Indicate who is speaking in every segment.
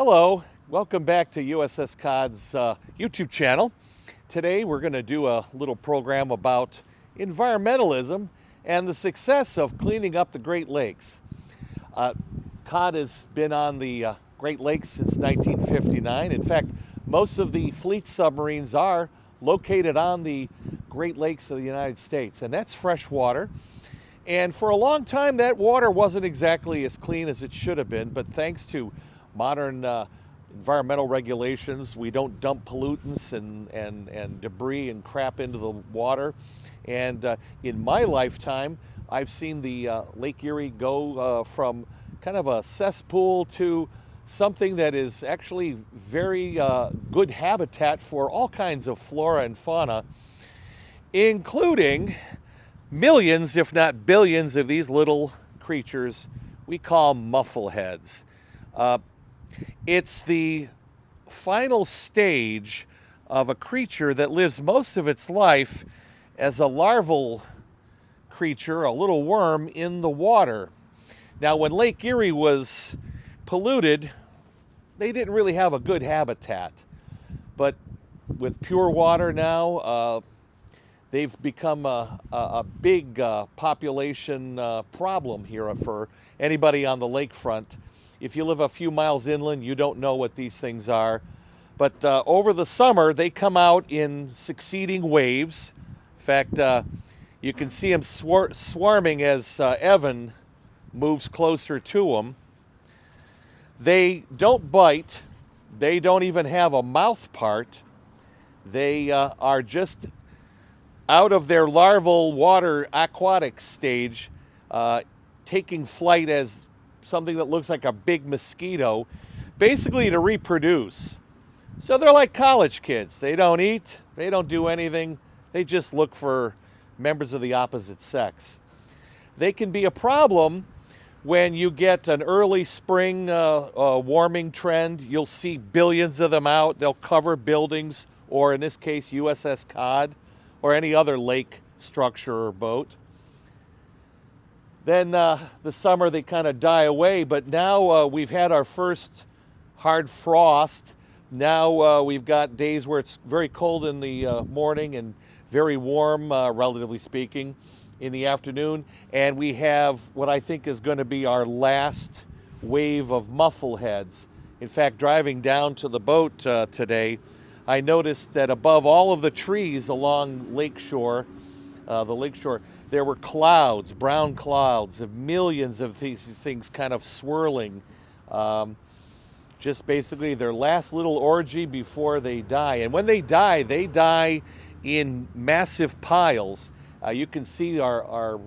Speaker 1: Hello, welcome back to USS Cod's YouTube channel. Today we're going to do a little program about environmentalism and the success of cleaning up the Great Lakes. Cod has been on the Great Lakes since 1959. In fact, most of the fleet submarines are located on the Great Lakes of the United States, and that's fresh water. And for a long time, that water wasn't exactly as clean as it should have been, but thanks to modern environmental regulations, we don't dump pollutants and debris and crap into the water. And in my lifetime, I've seen the Lake Erie go from kind of a cesspool to something that is actually very good habitat for all kinds of flora and fauna, including millions, if not billions, of these little creatures we call muffleheads. It's the final stage of a creature that lives most of its life as a larval creature, a little worm in the water. Now, when Lake Erie was polluted, they didn't really have a good habitat. But with pure water now, they've become a big population problem here for anybody on the lakefront. If you live a few miles inland, you don't know what these things are. But over the summer, they come out in succeeding waves. In fact, you can see them swarming as Evan moves closer to them. They don't bite. They don't even have a mouth part. They are just out of their larval water aquatic stage, taking flight as something that looks like a big mosquito, basically to reproduce. So they're like college kids. They don't eat, they don't do anything, they just look for members of the opposite sex. They can be a problem when you get an early spring warming trend. You'll see billions of them out. They'll cover buildings, or in this case, USS Cod, or any other lake structure or boat. Then the summer they kind of die away, but now we've had our first hard frost. Now we've got days where it's very cold in the morning and very warm, relatively speaking, in the afternoon. And we have what I think is going to be our last wave of muffleheads. In fact, driving down to the boat today, I noticed that above all of the trees along lakeshore, there were clouds, brown clouds of millions of these things kind of swirling. Just basically their last little orgy before they die. And when they die in massive piles. You can see our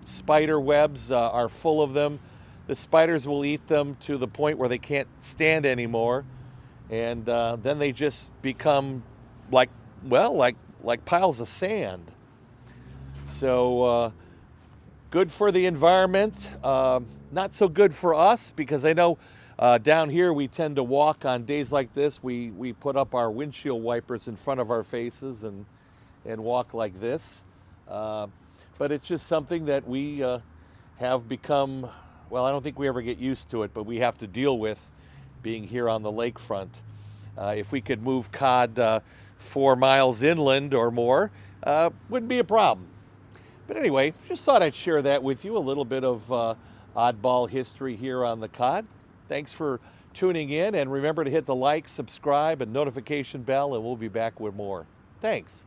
Speaker 1: spider webs are full of them. The spiders will eat them to the point where they can't stand anymore. And then they just become like piles of sand. So good for the environment, not so good for us, because I know down here we tend to walk on days like this. We put up our windshield wipers in front of our faces and walk like this. But it's just something that we have become, well, I don't think we ever get used to it, but we have to deal with being here on the lakefront. If we could move cod 4 miles inland or more, wouldn't be a problem. But anyway, just thought I'd share that with you, a little bit of oddball history here on the cod. Thanks for tuning in, and remember to hit the like, subscribe, and notification bell, and we'll be back with more. Thanks.